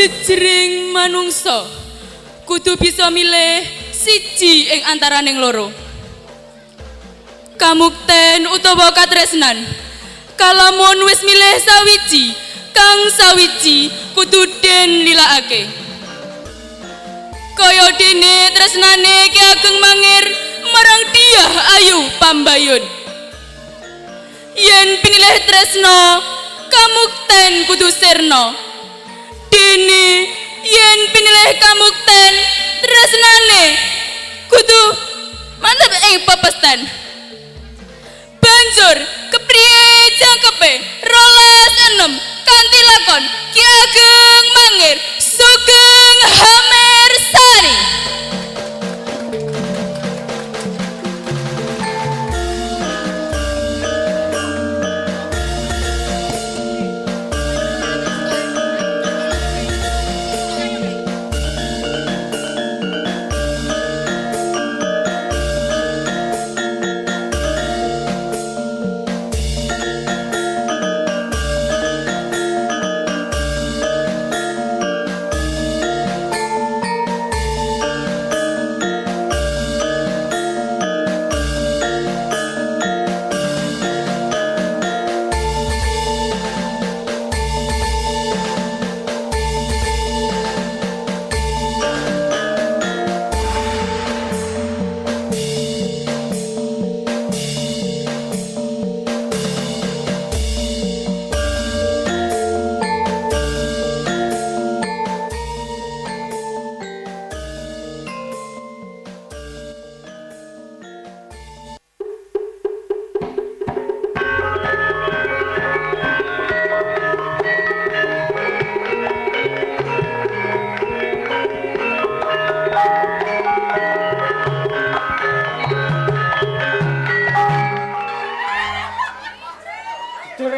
Jejering manungsa kudu bisa milih siji ing antaraning loro. Kamukten utawa katresnan. Kalamun wis milih sawiji, kang sawiji kudu den lilakake. Kaya dene tresnane Ki Ageng Mangir marang Dyah Ayu Pambayun. Yen pinilih tresna, kamukten kudu sirna. Dene yen pinilih kamukten, tresnane kudu mantep ing pepestan. Banjur kepriye jangkepe 12 kanthi lakon Ki Ageng Mangir Sugeng Hamersari.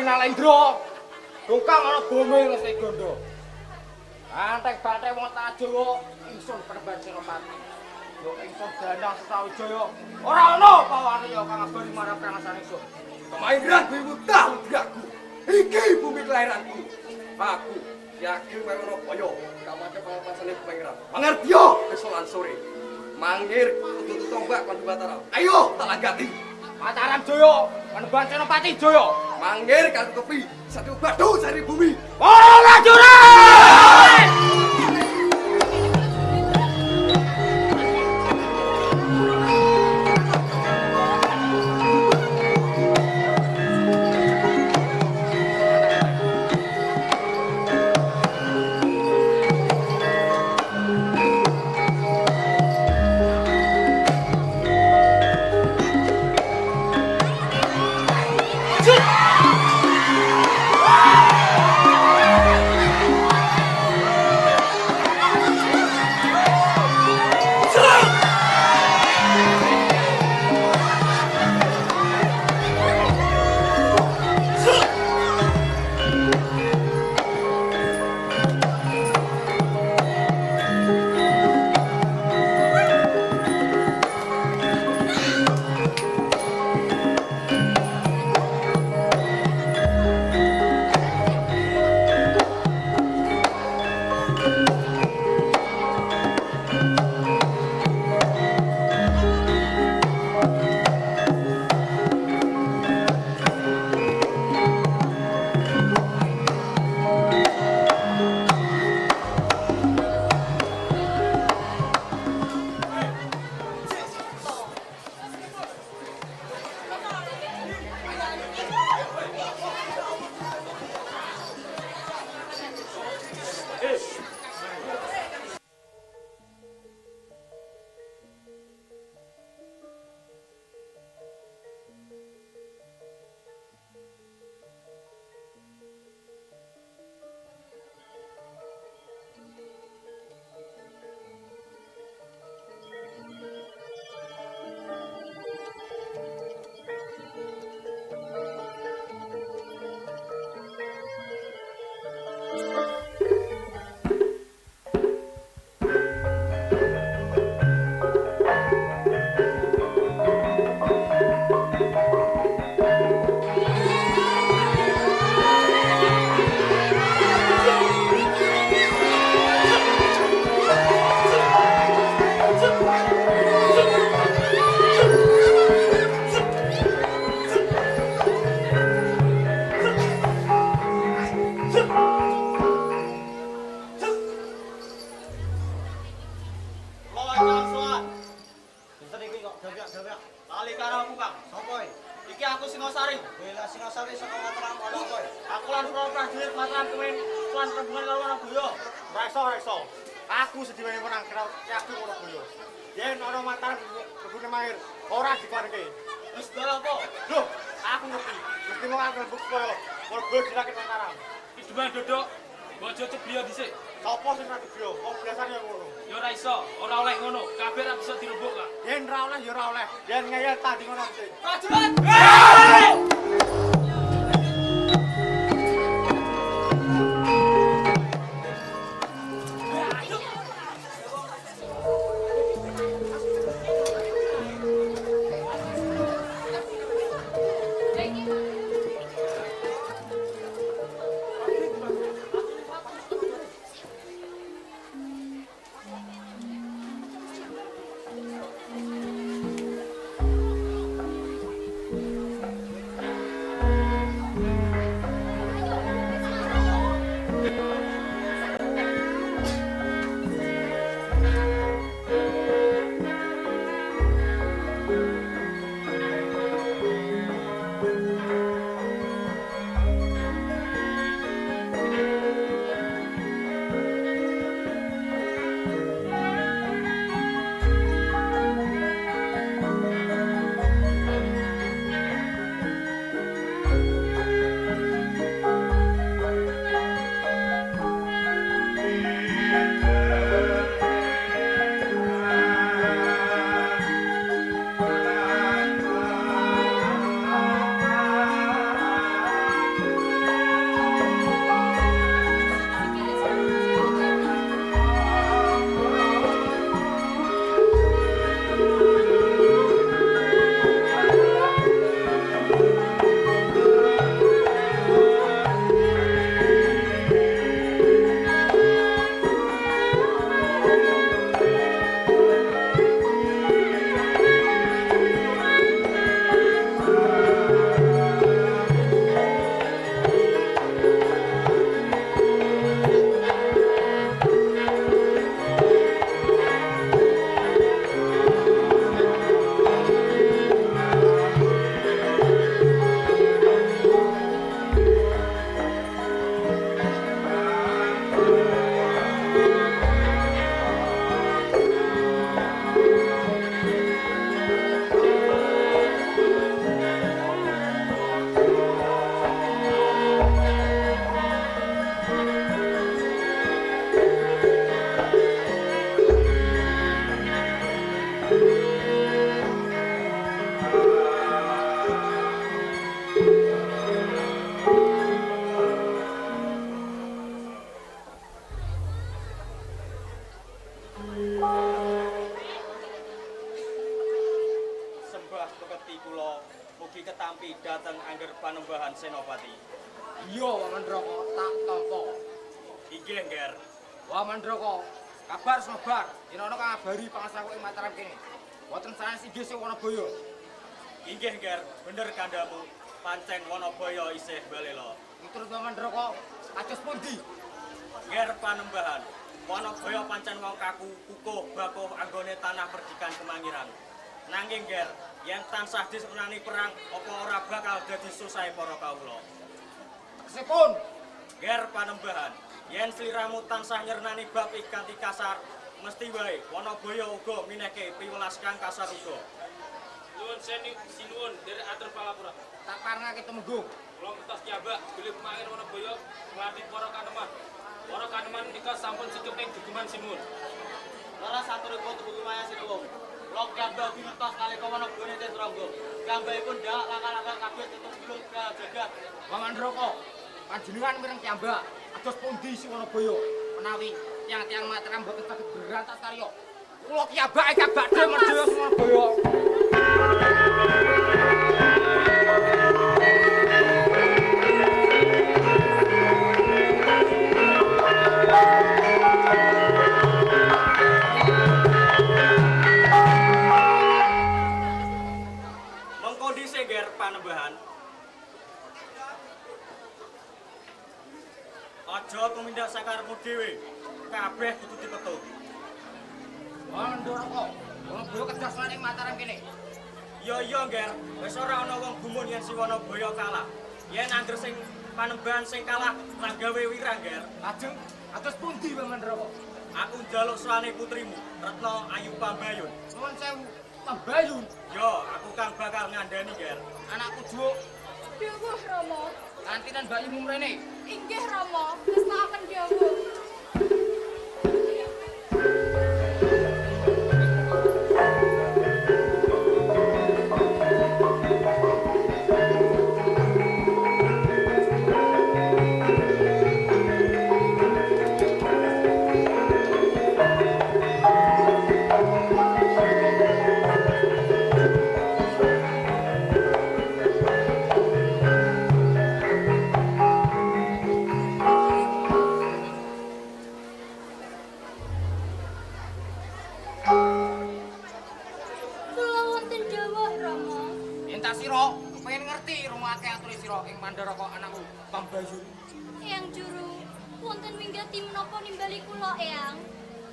Nalendra dongkang ana bome resik gondo. Antek bathik wong Tajowo ingsun Penemban Senopati. Yo ingsun Danang Setawijaya. Ora ana pawane yo kang abari marang prangasan ingsun. Kemahiran bimutah ledaku. Iki bumi kelahiranku. Aku yakin Wangono Boyo kamate pangapasane pangeran. Mangertiyo kesolan sore. Mangir kudu tombak kon Batara. Ayo tak langgati. Mataram Jaya, Penemban Senopati Jaya. Mangir karo kepi, satu batu sari bumi. Ora jurit! Sopo? Iki aku Singosari. Bela Singosari saka Mataram ana kowe. Aku lan ora prajurit Mataram kemen lan perhubungan karo Wonoboyo. Ora iso. Aku sediwane menang karo Ki Wonoboyo. Yen ana Mataram rebune mahir, ora diparke. Wis dara apa? Loh, aku ngerti. Mesti mau angel buk koyo. Wonoboyo dirakit Mataram. Ki Demang Dodok, mbok aja cebliyo dhisik. Sopo sing ra dibyo? Wong biasane ngono. Ya ora iso, ora oleh ngono. Kabeh ra bisa dirembuk kak. Yen ra oleh ya ora oleh. Yen ngeyel tadi ngono mesti. Prajurit! Sembah peketi kula mugi ketampi dhateng angger panembahan Senopati. Iya, Wamandroko tak tampa. Inggih, Nger. Wah Mandroko, kabar semebar. Yen ana ngabari pangasaku ing Mataram kene. Wonten sanes inggih sing Wonoboyo. Inggih, Nger. Bener kandhamu. Pancen Wonoboyo isih balela. Miturut Wamandroko, kados pundi? Nger panembahan. Wonoboyo pancen wong kaku, kukuh, bakuh anggone tanah perdikan Kemangiran. Nanging, Nger, yen tansah disenani perang, apa ora bakal dadi susah para kawula. Tegesipun, Nger panembahan. Yen sliramu tansah nyernani bab ikanti kasar, mesti wae Wonoboyo uga minehke piwelas kang kasar uga. Nuwun sinuwun dari atur palapura. tak parengake tumenggung. Kula kertas jabak bilih pemangir Wonoboyo nglanti para kaneman. Para kaneman nika sampun secup ing gegeman sinuwun. Lara saturipun tubuh kumaya sinuwun. Kula jabak bingertos kalih Wonoboyo ten Trangga. Gambahipun ndak langkah-langkah kabeh tutup gulung jagat. Wamandroko, panjenengan mireng piyambak. Kados pundi si Wonoboyo menawi tiang-tiang Mataram boten saged berantas karya. Kula kiyabake gak badhe medhaya Wonoboyo. Mengko dhisik Nger panembahan. Aja tumindak sakarepmu dhewe. Kabeh kudu dipetut. Wamandroko, Wonoboyo kedas lan ing Mataram kene. Iya, Nger. Wis ora ana wong gumun yen si Wanabaya kalah. Yen angger sing Panembahan sing kalah lan gawe wirang, Nger. Lajeng atus pundi Paman Raka? Aku njaluk sowane putrimu, Retno Ayu Pambayun. Nuwun sewu, Pambayun. Yo, aku kang bakal ngandani, Nger. Anakku Juk, Dawuh Rama. kantinan bayimu mrene. Inggih Rama, ngestakaken dawuh. Kula wonten dawuh Rama. Entak sira kepengin ngerti rumake ature sira ing Mandaraka anakku Pambayun. Eyang Juru, wonten winggati menapa nimbali kula Eyang?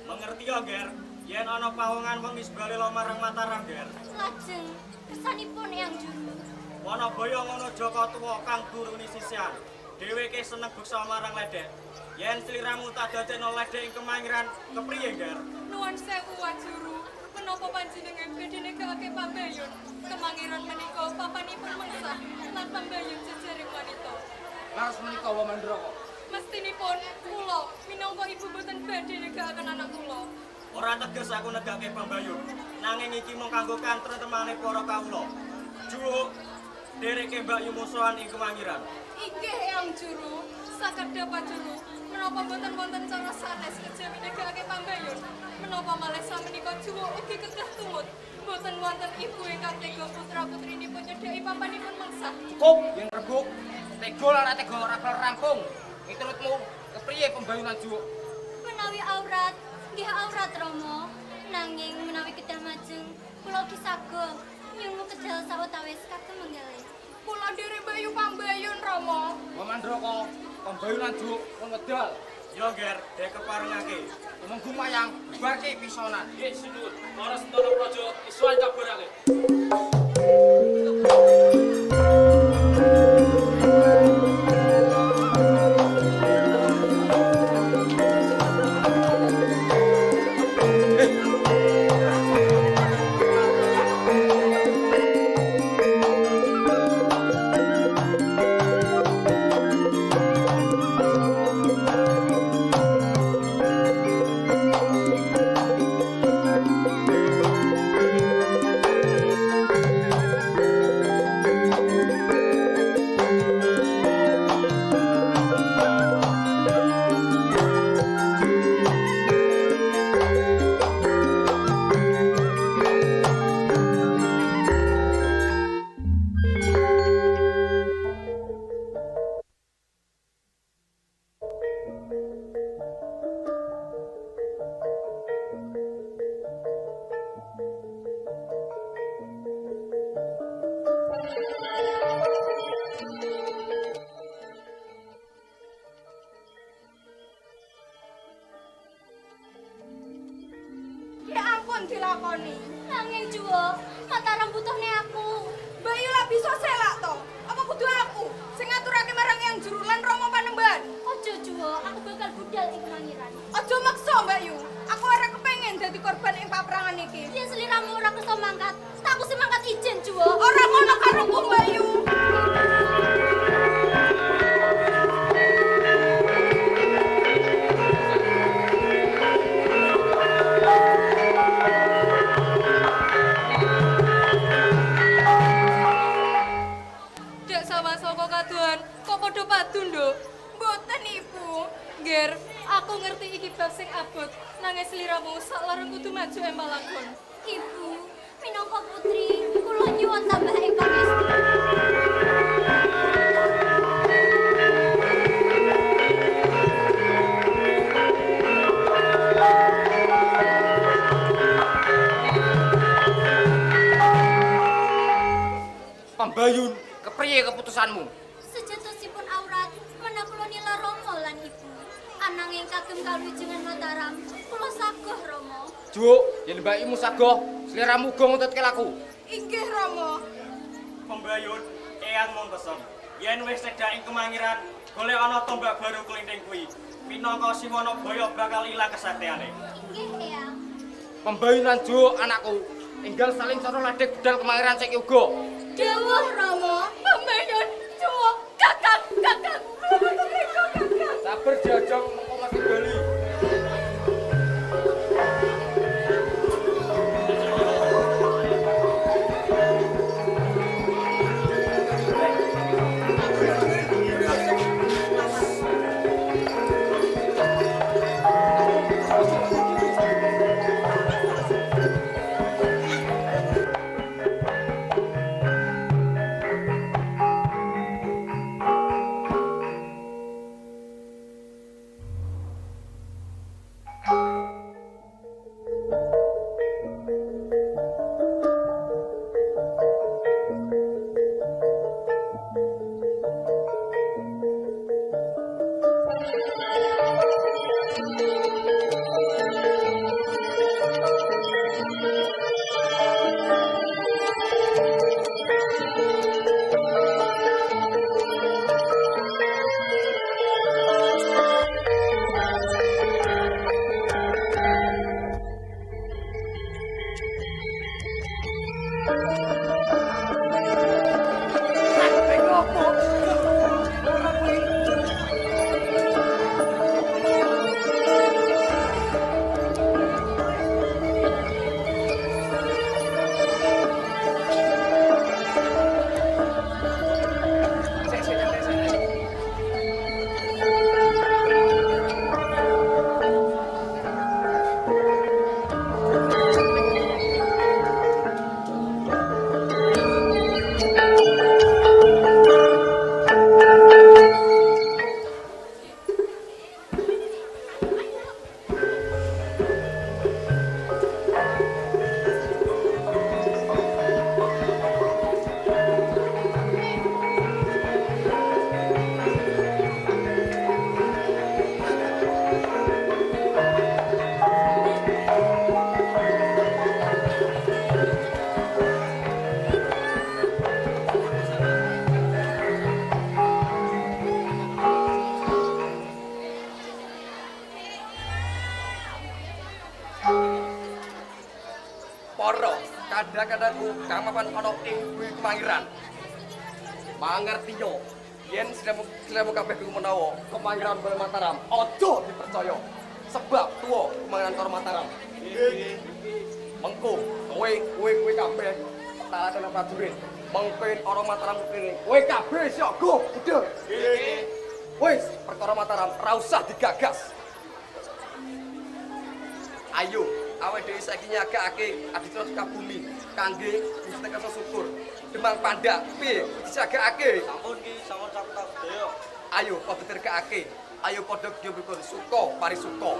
Mengerti yo, Nger. Yen ana pawongan wengi sebalelo marang Mataram, Nger. Lajeng kersanipun Eyang Juru. Wanabaya ngono Jaka Tuwa kang duruni sisian. Dheweke seneng beksa marang ledek. Yen sliramu tak dadekno ledek ing kemangiran, kepriye, Nger? Nuwun sewu Wajuru. Menapa panjenengan badhe negakake Pambayun? Kemangiran menika papanipun mengsah lan Pambayun jejaring wanita. Laras menika Paman Raka. Mestinipun kula minangka ibu boten badhe negakaken anak kula. Ora teges aku negake Pambayun, nanging iki mung kanggo kantretemane para kawula. Juk, dereke Mbak Yu musuhan ing kemangiran. Inggih Eyang Juru, sakedhap Wajuru. Menapa boten wonten cara sanes kejawi negakake Pambayun? Menapa malih samenika Juwo ugi kedah tumut? Boten wonten ibu ingkang tega putra-putrinipun nyedhaki papanipun mengsah. Cukup yen rebuk. Tega lan tega ora bakal rampung. Miturutmu kepriye pembayunan Juk? Menawi aurat, nggih aurat Rama. Nanging menawi kedah majeng, kula ugi saged nyungu kedal sawetawis kagem menggalih. Kula dherek Bayu Pambayun Rama. Paman Raka, pembayunan Juk pun wedal. Yo, Nger, dek keparengake. Umum gumayang barke pisonan. Nggih, Sinun. Para Sentara Praja isuan kabarake. Ya ampun dilakoni. Nanging Juwo, Mataram butuhne aku. Bayu lah bisa selak to. Apa kudu aku sing ngaturake marang Eyang Juru lan Rama Panembahan? Ojo Juwo, aku bakal budal ing kemangiran. Ojo maksa Mbak Yu. Aku ora kepengin dadi korban ing paprangan iki. Yen sliramu ora kersa mangkat, tak aku sing mangkat ijen Juwo. Ora ngono kareku Mbak Yu. Dek sawah saka kaduhan, kok padha padu, Nduk? Mboten Ibu. Nger, aku ngerti iki bab sing abot, nanging sliramu saklareng kudu maju empalagon. Ibu, minangka putri, kula nyuwun tambah ing pangesti. Pambayun, kepriye keputusanmu? Sejatosipun aurat, menawa kula nila Rama lan Ibu. Ananging kagem kalujengan Mataram, kula saguh Rama. Juk, yen mbakmu sagoh, sliramu uga nguntutke laku. Inggih Rama. Pembayun, eyang mung pesen. Yen wis cedhak ing kemangiran, golek ana tombak baru klinthing kuwi. Minangka Siwana Baya bakal ilang kesaktiane. Inggih Eyang. Pembayunan Jo anakku, enggal saling cara ladek budal kemangiran saiki uga. Dawuh Rama. Pembayun Juwo kakang. Sabar jajang mengko mesti bali. Kadang-kadangku kamapan ana ing kemangiran. Mangertiyo, yen slemu kabeh kuwi menawa kemangiran Bale Mataram, aja dipercaya. Sebab tuwa kemangiran karo Mataram. Mengko kowe kabeh taatan prajurit. Mengpen ora Mataram kene. Kowe kabeh siaga, budhe. Wis, perkara Mataram ora usah digagas. Ayo, awake dhewe saiki nyagakake Aditya Sukabumi kangge Gusti Kasa Syukur. Demang Pandak piye disagakake? Sampun ki, sampun sakuta sedaya. Ayo padha dirgakake. Ayo padha gyuwika suka parisuka.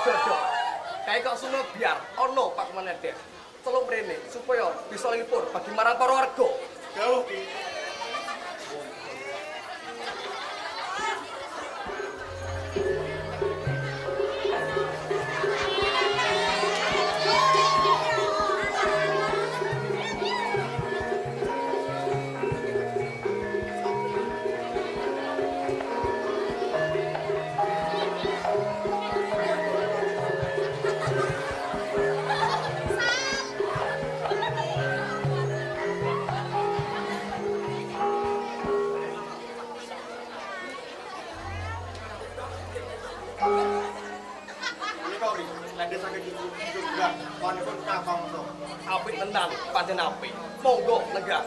dodok. Kae kok suno biar ono Pak Menedek. Celuk mrene supaya bisa lipur bagi marang para warga. Dawuh Ki. Menika ri, lende saking juga konipun kakangsa. Apik tenan, pancen apik. Monggo lenggah.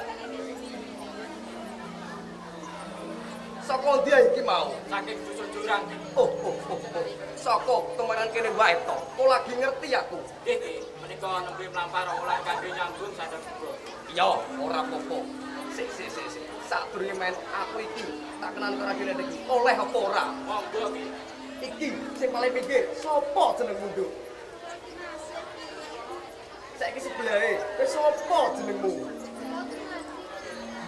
Saka ndi iki mau? Saking dusun jurang. Oh. Saka temenan kene wae to. Kok lagi ngerti aku. Nggih, Ki. Menika nembe mlampah oleh kangge nyambung sadar kula. Ya, ora apa-apa. Sik. Sadurunge men aku iki tak kenan karo kene iki. Oleh apa ora? Monggo, Ki. Iki sing paling pinggir, sapa jenengmu, Nduk? Saiki sebelahe, wis sapa jenengmu?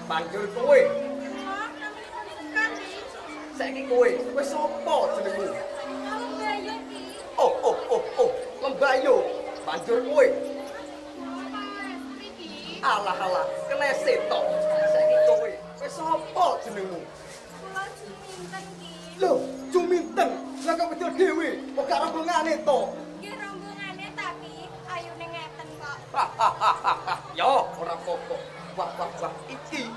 Banjur kowe. Saiki kowe, wis sapa jenengmu? Oh, Lembayo. Banjur kowe. Alah, keneset to. Saiki kowe, wis sapa jenengmu? Lho, Juminten. Lah kok wedok dhewe, kok gak rombongane to? Nggih rombongane tapi ayune ngeten kok. Ya, ora apa-apa. Wah, iki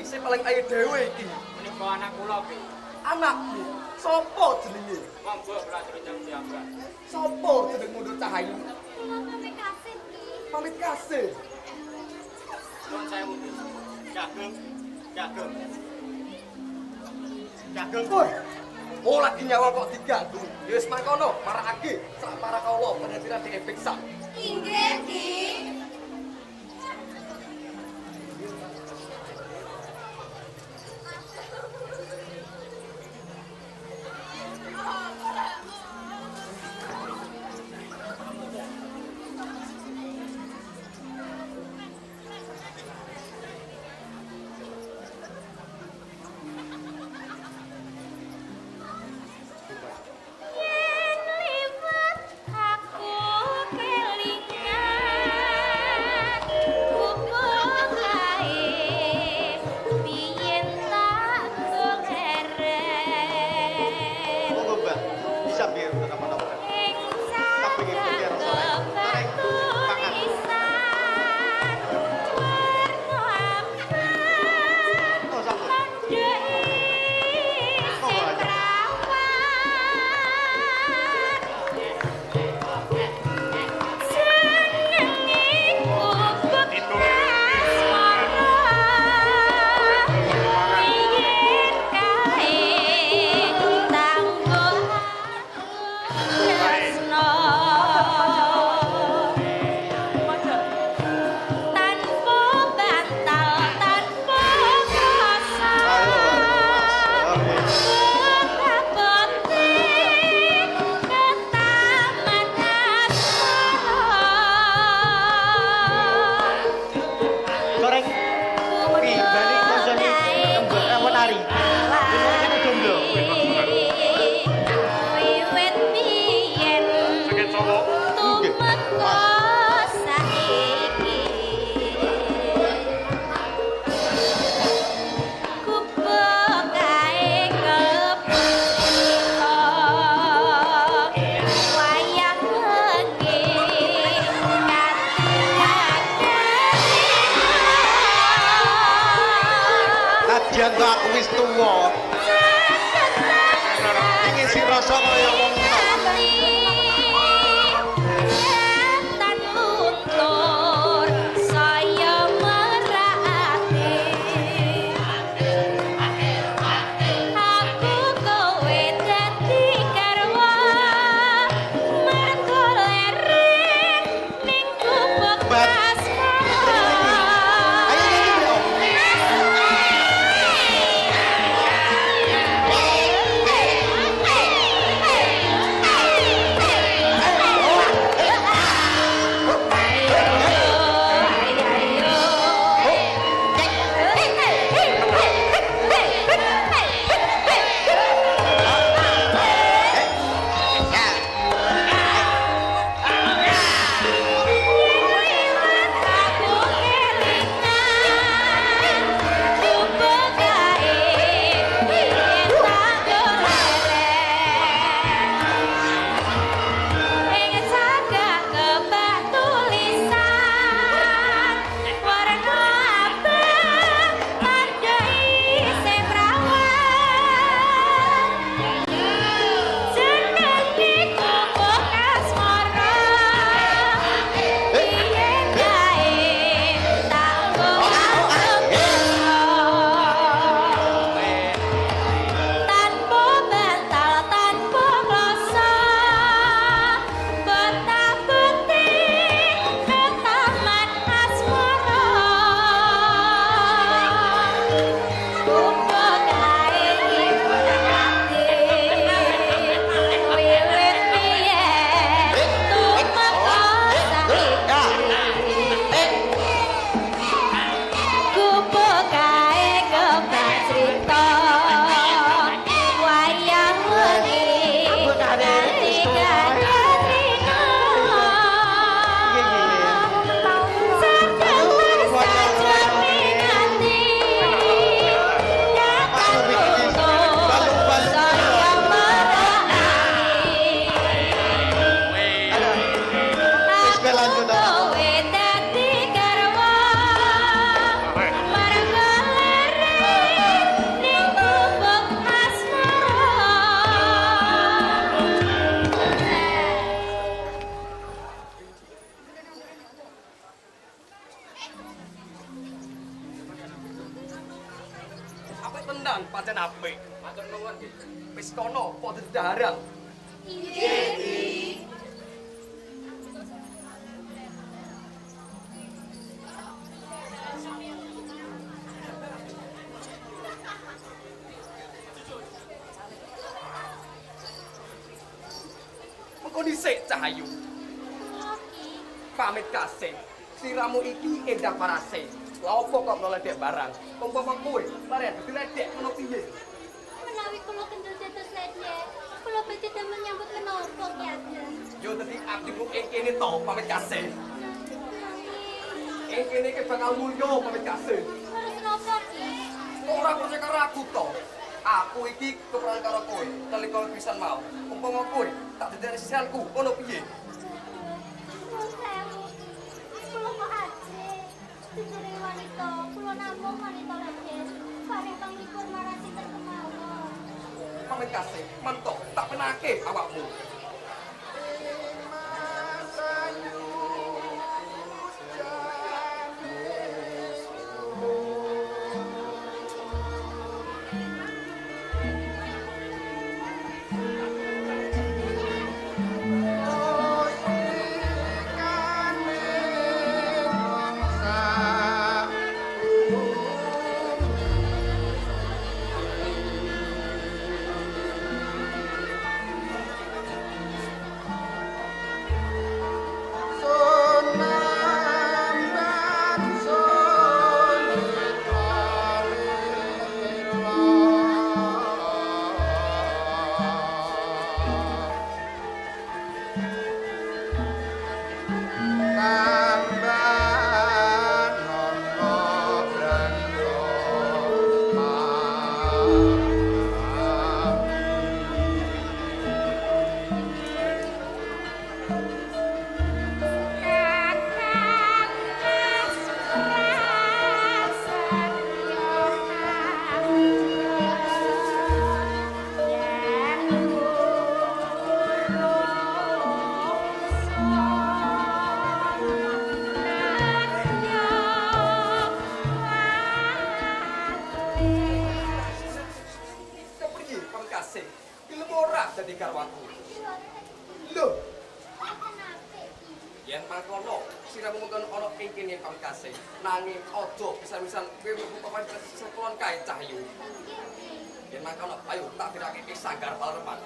sing paling ayu dhewe iki. Menika anak kula, Ki. Anakmu, sapa jenenge? Monggo belajar jam piyambak. Sapa jenengmu Nduk Cahayu? Kula pamit kasih Ki. Pamit kasih. Nuwun sewu, Ki. Cageng. Woi. Oh lagi nyawa kok diganggu. Ya wis mangkono, marakake sak para kawula penetira diepiksa. Inggih Ki. Yen liwat aku kelingan Wis kono padha darang. Inggih. Mengko dhisik Cahayu. Pamit kasih. Sliramu iki endah parase. Lah opo kok ngeledek barang? Umpama kowe lare diledek ngono piye? Menawi kula kendel dados ledek, kula badhe damel nyambut menapa Ki Ageng. Yo dadi abdiku ing kene to pamit kasih. Nanging Ing kene iki bakal mulya pamit kasih. harus napa Ki? Ora percaya karo aku to. Aku iki keperan karo kowe. Nalika pisan mau. Umpama kowe tak dadi sisianku ngono piye? Kula sewu. Kula kok ajeng. Dijere wanita, kula namung wanita ledek. Paring panglipur marang sinten kemawon. Pamit kasih. Mentok tak penake awakmu. Kepriye pamit kasih? Ilmu ora dadi garwaku. Lho, yen mangkono siramu mengkon ana ing kene pamit kasih. Nanging aja pisan-pisan kowe mlebu pamit sekelon kae Cahyu. Yen mangkono ayo tak dirake ing sanggar palereman.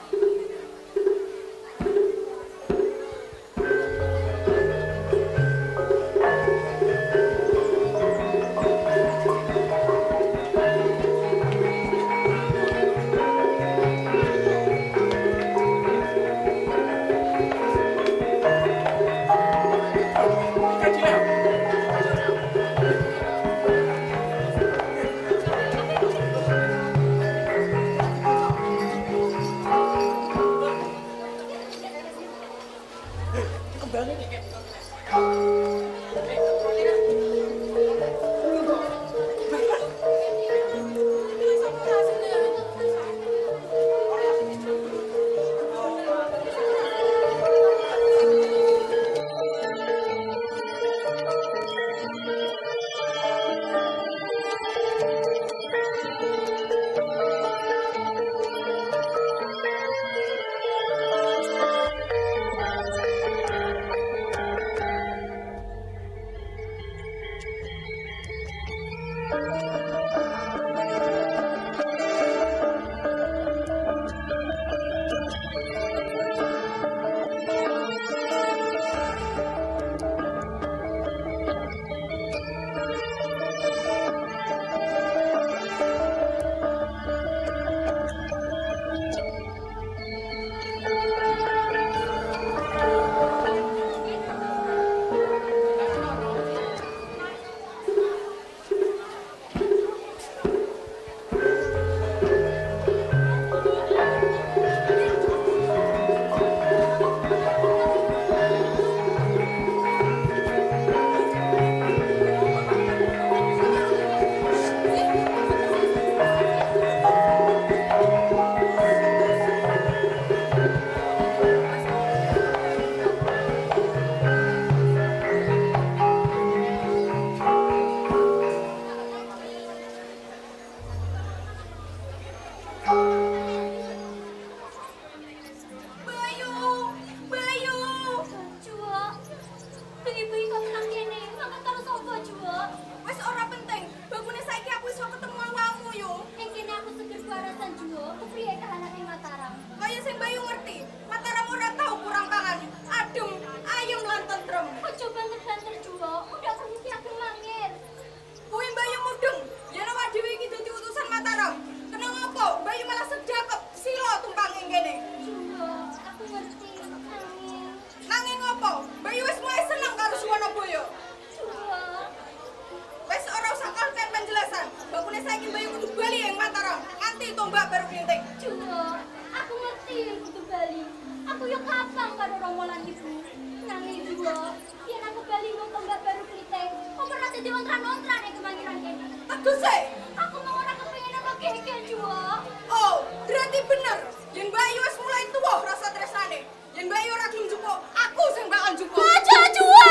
dadi ontran-ontran nek kemangiran kene. Tegese. Aku mau ora kepengin apa keke juwo. Oh, berarti bener. Yen Mbak Ayu wis mulai tuwa rasa tresnane. Yen Mbak Ayu ora gelem njupuk, aku sing bakal njupuk. Aja juwo.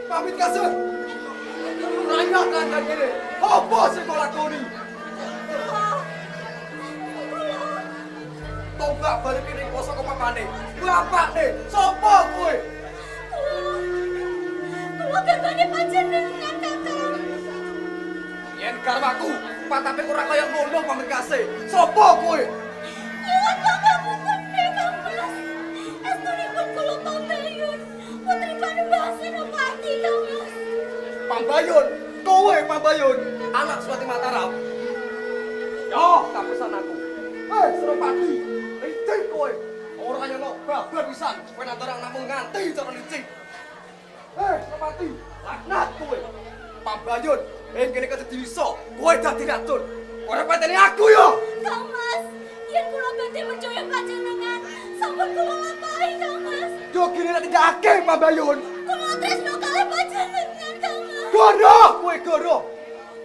Pamit kasih. Raya kandang kene. Apa sing kau lakoni? Tombak balik kene koso kok papane. Bapakne, sapa kowe? Kulo gandane panjenengan, Kakang. Yen karmaku, patape ora kaya ngono pamit kasih. Sapa kowe? Nyuwun pangapunten, Kang Mas. Estunipun kulo Pambayun, putri Panembahan Senopati, Kang Mas. Pambayun, kowe Pambayun, anak Suwati Mataram. Yo, kapesan aku. Senopati, licik kowe. Ora kaya ngono, babar pisan. Kowe nandarang namung nganti cara licik. Senopati, laknat kowe. Pambayun, ing kene kedadi iso, kowe dadi racun. Ora pateni aku yo. Kang Mas, yen kulo badhe percaya panjenengan, sampun kulo lampahi, Kang Mas. Yo kene nek dikake Pambayun. Kulo tresno kalih panjenengan, Kang Mas. Goro, kowe goro.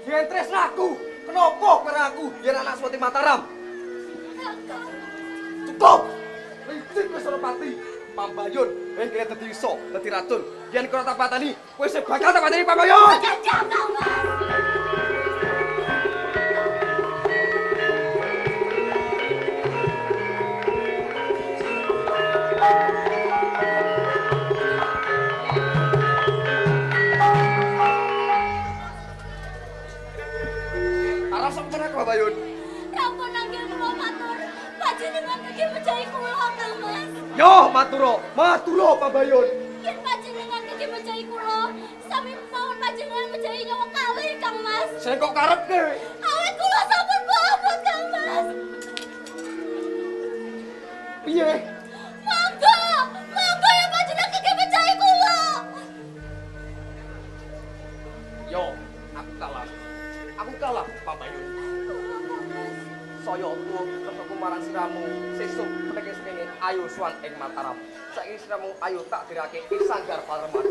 Yen tresnaku, kenapa karo aku yen anak Suwati Mataram? Kakang. Cukup! Licik wis Senopati. Pambayun, ing kene dadi iso, dadi racun. Yen kowe tak pateni, kowe sing bakal tak pateni Pambayun. Jajal, Kang Mas. Arep sampun aku Pambayun. Rampun nanggil kulo matur, panjenengan nggih mejahi kulo, Kang Mas. Yo, maturo Pambayun. Yen panjenengan nggih mejahi kulo, sami mawon panjenengan mejahi nyawa kalih, Kang Mas. Sing kok karepke? Awit kulo sampun babut, Kang Mas. Piye? Monggo ya panjenengan nggih mejahi kulo. Yo, aku kalah Pambayun. Saya tuwa ketemu marang siramu sesuk meneke sengene ayo suwan ing Mataram. Saiki siramu ayo tak dirake ing Sanggar Pareman.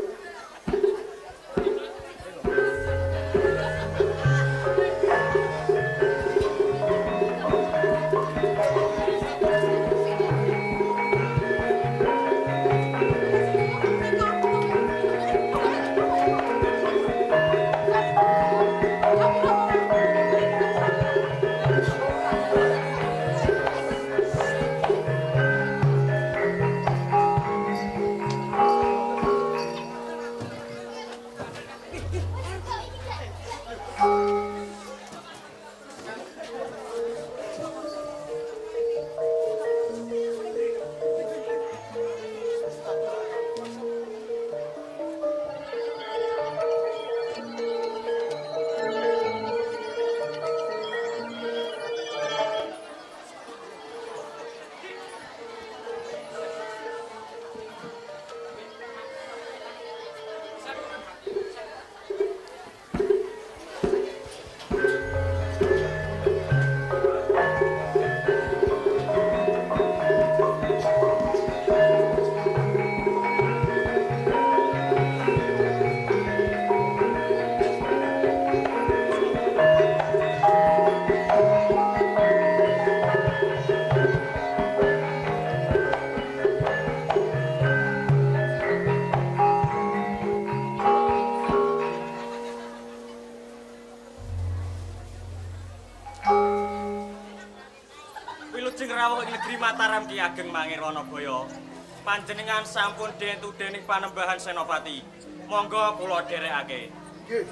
Mataram Ki Ageng Mangir Wanabaya, panjenengan sampun dientu dening Panembahan Senopati. Monggo kula dherekake. Nggih.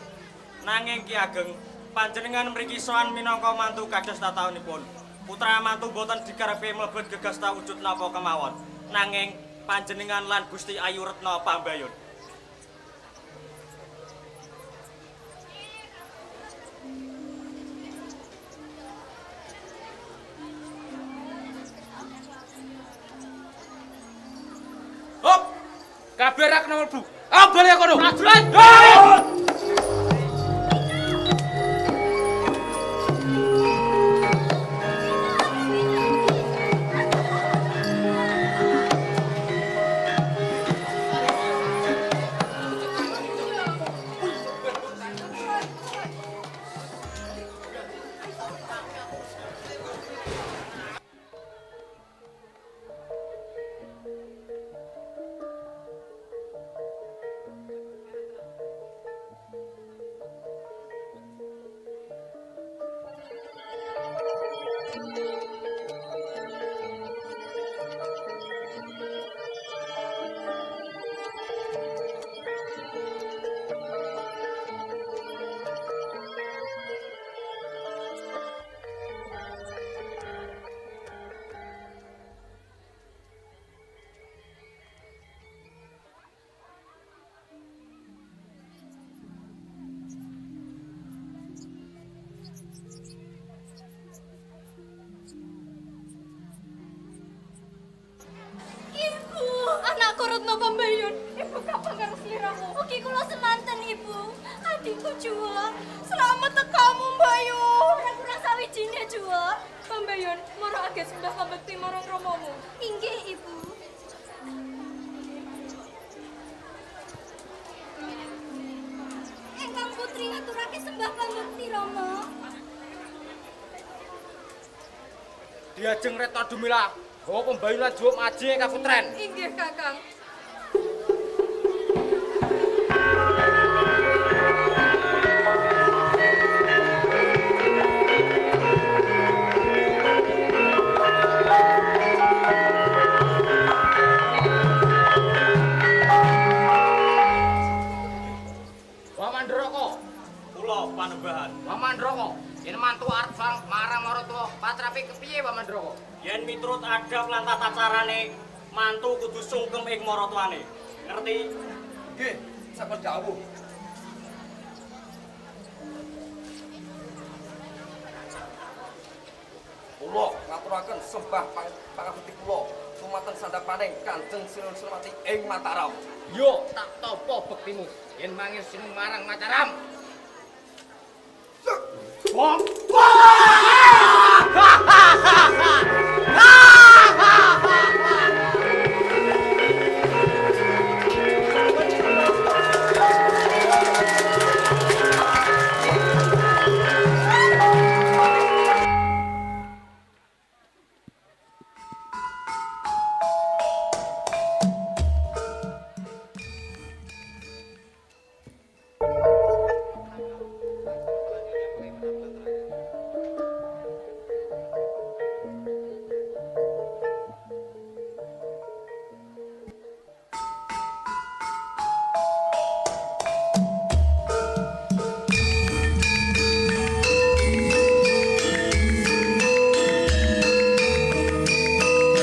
Nanging Ki Ageng, panjenengan mriki sowan minangka mantu kados tataunipun. Putra mantu boten dikarepe mlebet gegasta wujud napa kemawon. Nanging panjenengan lan Gusti Ayu Retna pambayun. Hop! Kabeh ra kena mlebu. Ah, bali kono. Prajurit! Anakku Retno Pambayun, ibu kapan karo sliramu? Ugi kula semanten ibu. Adikku Juwo, selamat tekamu Mbayun. Ora kurang sawijine Juwo. Pambayun, marakake sembah pambekti marang Ramamu. Inggih ibu. Engkang putri ngaturake sembah pambekti Rama. Diajeng Retna Dumila, bawa Pembayun lan Juwo maji kaputren. Inggih Kakang. Wamandroko, Kula Panembahan. Wamandroko, yen mantu arep marang maratuwa patrape kepiye Wamandroko? Yen miturut adab lan tata carane, mantu kudu sungkem ing maratuwane. Ngerti? Nggih, sampun dawuh. Kula ngaturaken sembah pangabekti kula sumaten sandapaning Kanjeng Senopati ing Mataram. Yo, tak tampa bektimu yen mangir sinung marang Mataram. Wong.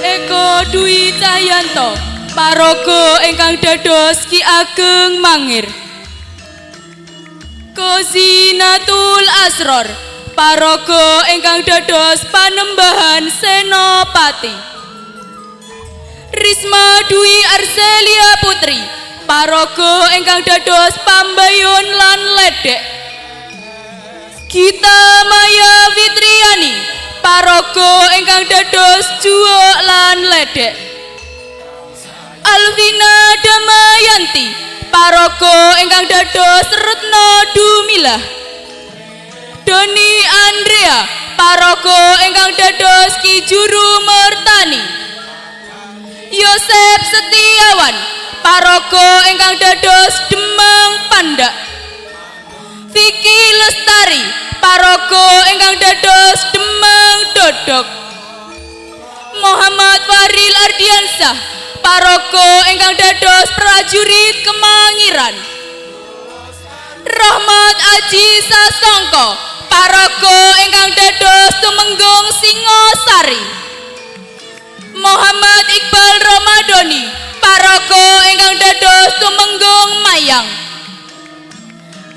Eko Dwi Cahyanto, paraga ingkang dados Ki Ageng Mangir. Kozinatul Asror, paraga ingkang dados Panembahan Senopati. Risma Dwi Arcelia Putri, paraga ingkang dados Pambayun lan Ledek. Gita Maya Fitriani, paraga ingkang dados Juwo lan Ledek. Alvina Damayanti, paraga ingkang dados Retna Dumila. Doni Andrea, paraga ingkang dados Ki Juru Mertani. Yosep Setiawan, paraga ingkang dados Demang Pandak. Vicky Lestari, paraga ingkang dados Demang Dodok. Muhammad Ardiansah paraga ingkang dados prajurit Kemangiran. Rahmat Aji Sasongko paraga ingkang dados tumenggung Singosari. Muhammad Iqbal Ramadhani paraga ingkang dados tumenggung Mayang.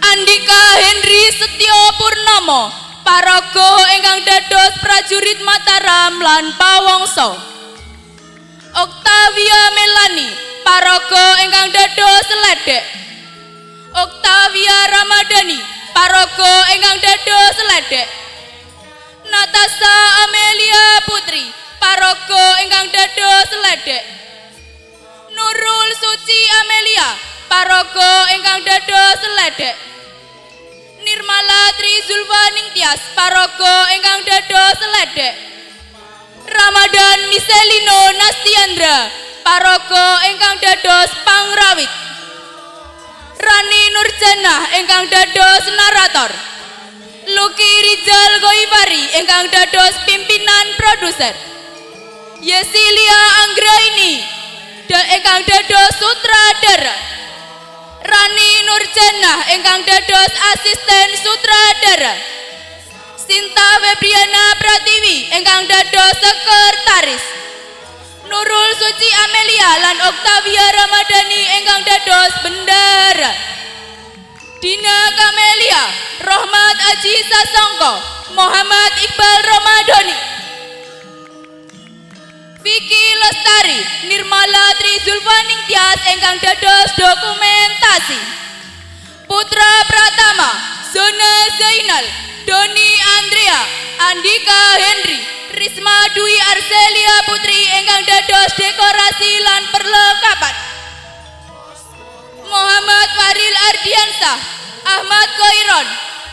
Andika Henry Setyo Purnomo paraga ingkang dados prajurit Mataram lan Pawongso. Octavia Melani paraga ingkang dados Sledek. Octavia Ramadhani paraga ingkang dados Sledek. Natasha Amelia Putri paraga ingkang dados Sledek. Nurul Suci Amelia paraga ingkang dados Sledek. Nirmala Tri Zulfaning Tias paraga ingkang dados Sledek. Ramadan Miselino Nastiandra paraga ingkang dados Pangrawit. Rani Nurjanah ingkang dados narator. Luki Rizal Goibari ingkang dados pimpinan produser. Yesilia Anggraini ingkang dados sutradara. Rani Nurjanah ingkang dados asisten sutradara. Sinta Febriana Pratiwi ingkang dados sekretaris. Nurul Suci Amelia lan Octavia Ramadhani ingkang dados bendara. Dina Kamelia, Rahmat Aji Sasongko, Muhammad Iqbal Ramadhani. Vicky Lestari, Nirmala Tri Zulfaning Tias ingkang dados dokumentasi. Putra Pratama, Zona Zainal, Doni Andrea, Andika Henry, Risma Dwi Arselia Putri ingkang dados dekorasi lan perlengkapan. Muhammad Faril Ardiansah, Ahmad Koiron,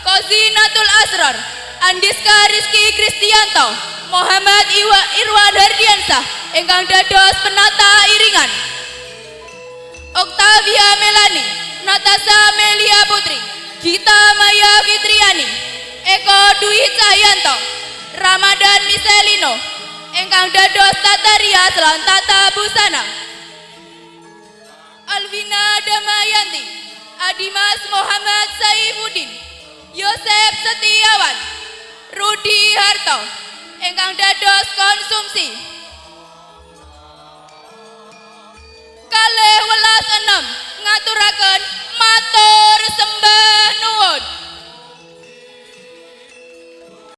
Kozinatul Asrar, Andiska Rizky Kristianto, Muhammad Irwan Hardiansah ingkang dados penata iringan. Octavia Melani, Natasha Melia Putri, Gita Maya Fitriani, Eko Dwi Cahyanto, Ramadan Miselino ingkang dados tata rias lan tata busana. Alvina Damayanti, Adimas Muhammad Saifuddin, Yosef Setiawan, Rudi Harto ingkang dados konsumsi.